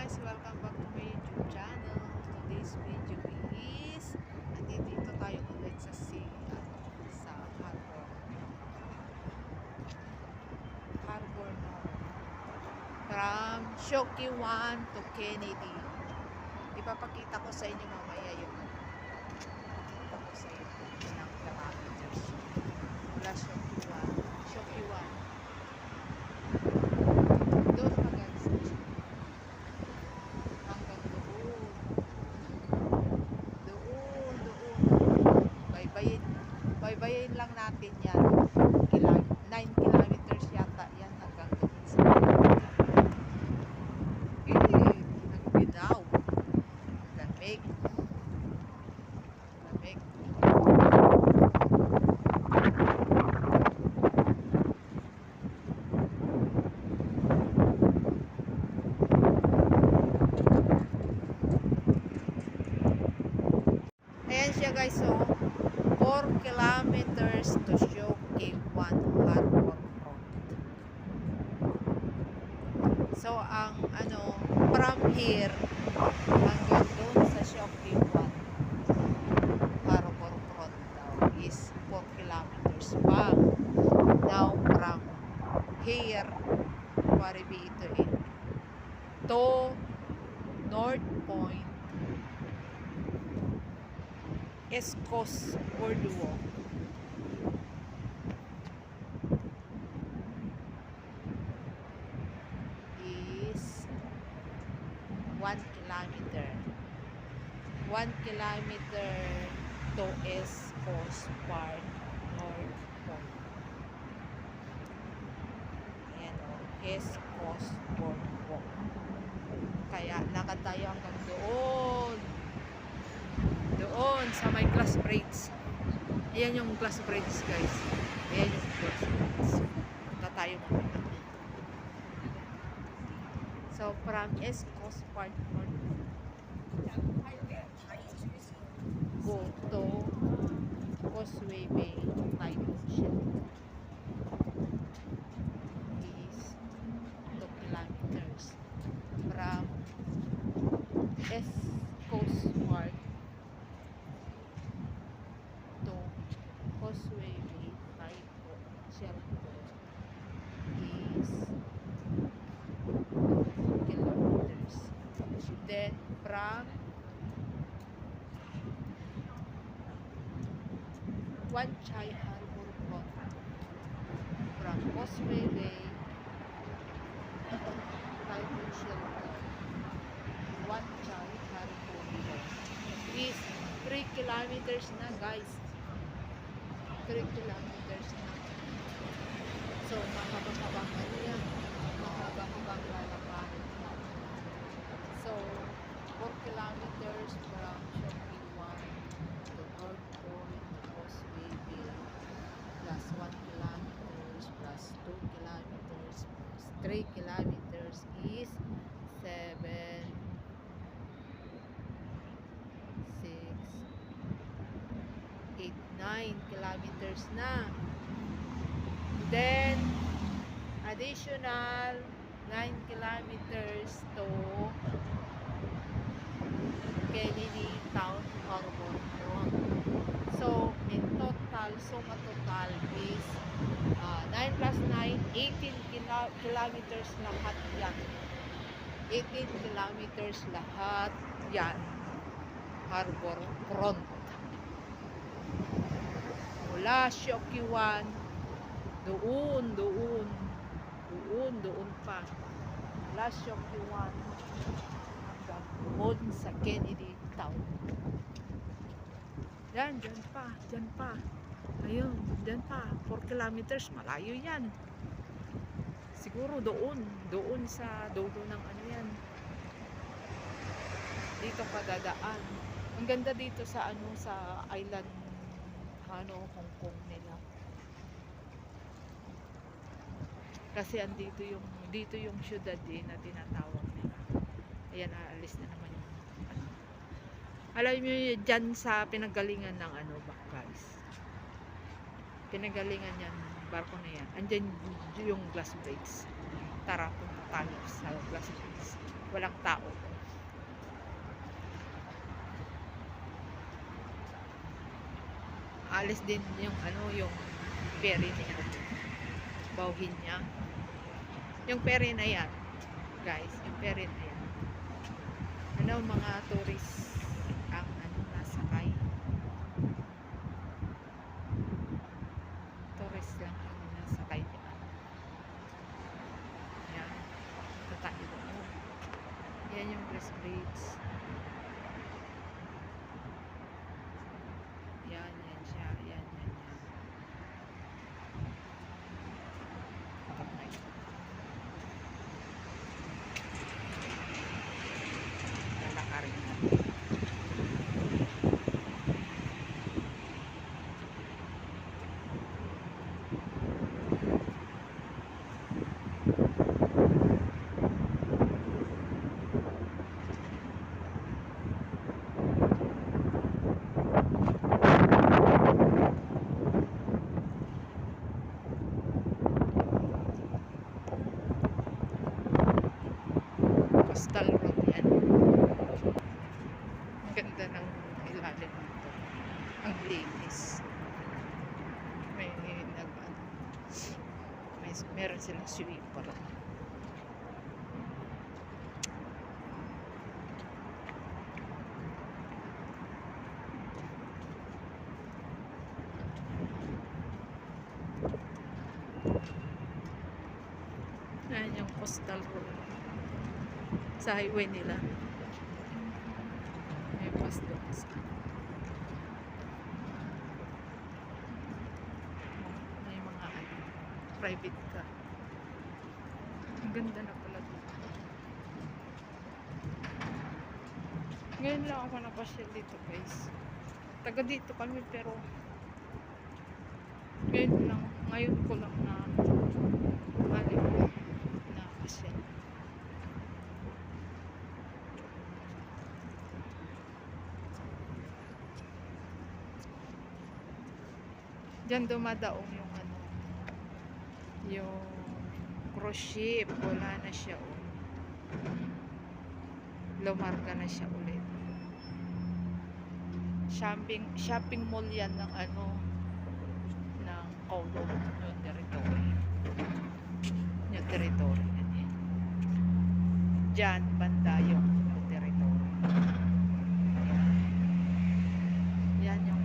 guys, welcome back to my YouTube channel. Today's video is nandito tayo ulit sa sa Harbor Mall from Shokyawan to Kennedy. Ipapakita ko sa inyo mamaya yung ipapakita ko sa inyo ng kilometers mula Shokyawan doon hanggang baybayin lang natin yan. 9 kilometers yata yan hanggang doon sa nagbinaw. Lamig. Lamig. Ayan siya guys, so 4 kilometers to Shokyawan Harbor Road. So ang from here hanggang doon sa Shokyawan Harbor Road daw is 4 kilometers pa. Now from here Waribi ito to North Point Escos Bordeaux is 1 kilometer. 1 kilometer to Escos Park North Point. Ayan Escos Bordeaux. Kaya lakad tayo hanggang doon sa may glass bridge. Ayan yung glass bridge guys. Ayan yung glass bridge. Punta tayo muna. So from Escos Park go to Causeway Bay Typhoon Shelter is 2 kilometers from Escos Park Causeway Bay Typhoon Shelter is 2 kilometers. Then from Wan Chai Harbor Road from Causeway Bay Typhoon Shelter Wan Chai Harbor Road is 3 kilometers na guys. 3 kilometers na. So, mahaba-habang yan. Mahaba-habang lalakarin na. So, 4 kilometers from Shokyawan to North Point to Causeway Bay plus 1 kilometers plus 2 kilometers plus 3 kilometers is 7 9 kilometers na. Then additional 9 kilometers to Kennedy Town Harbor Road. So in total, suma total is 9 plus 9, 18 kilometers lahat yan. 18 kilometers lahat yan. Harbor Front. Mula Shokyawan doon pa mula Shokyawan hanggang doon sa Kennedy Town. Dyan pa ayun, dyan pa 4 kilometers, malayo yan siguro doon sa dulo ng yan dito pa dadaan. Ang ganda dito sa sa island Hong Kong nila. Kasi andito dito yung syudad na tinatawag nila. Ayan, aalis na naman yung alam niyo dyan sa pinagalingan ng guys. Pinagalingan yan, barko na yan. Andyan yung glass bridge. Tara, punta tayo sa glass bridge. walang tao. Alis din yung ano, yung ferry niya, bauhin niya. Yung ferry na yan, guys, yung ferry na yan, ano, mga tourist ang ano, nasakay. Tourist lang ang nasakay niya. Yan, tatayo mo. Yan yung Bless Bridge. Yan siya, yan. Okay. Lalakarin natin. Coastal road yan. Ang ganda ng ilalim nito. Ang linis. May meron silang sweeper. Yan yung coastal road. Sa highway nila. May pas doon sa may mga ano, private ka. Ang ganda na pala dito. Ngayon lang ako napasyal dito, guys. Taga dito kami, pero ngayon ko lang na napasyal. Diyan dumadaong yung ano, yung cruise ship. Wala na siya, oh. Lumarga na siya ulit. Shopping mall yan ng ano, ng Kowloon, yung territory. Yung territory na yan. Diyan, banda yung territory. Yan yung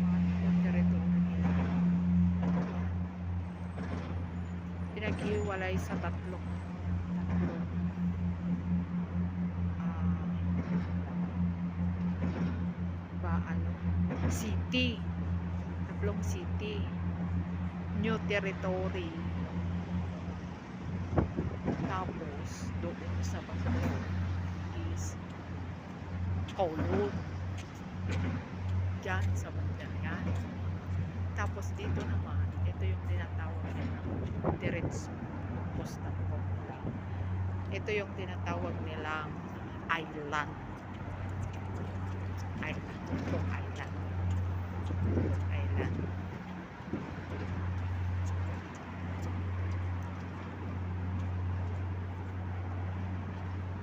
territory. Pinaghiwalay sa tatlong city. Tatlong city. New territory. Tapos doon sa banda is Kowloon. Diyan sa banda yan. Tapos dito naman, ito yung tinatawag nilang diretso coastal road. Ito yung tinatawag nilang island. Itong island.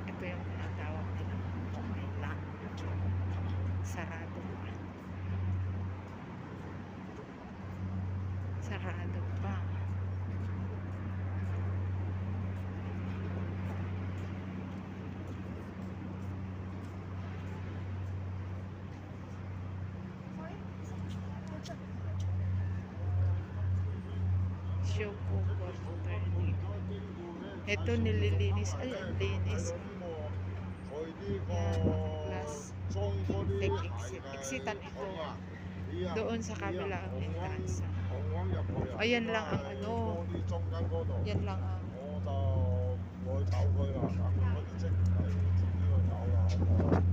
Ito yung tinatawag nilang island. Sarado pa. Sarado pa. Show ko for turning. Ito nililinis. Ay, ang linis. Yan. Plus, take exit. Exitan ito. Doon sa kabila ang entrance. Ayan lang ang ano. Yan lang ang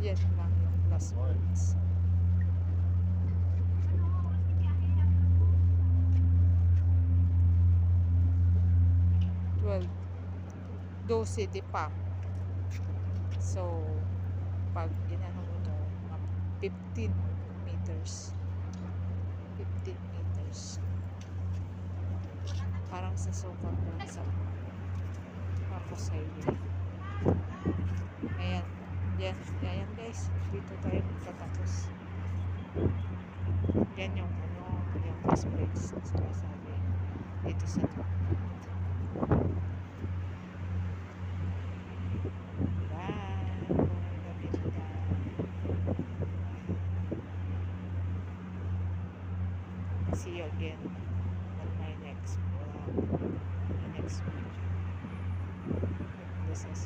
yan lang yung plus points. 12 di pa. So, pag inano mo, 15 meters. 15 meters. Parang sa sofa lang sa Marcos Highway. Ayan. Yan, yan guys, dito tayo magtatapos. Yan yung ano, yung first place na sinasabi dito sa bye. Gabinda. See you again on my next vlog, my next video. This is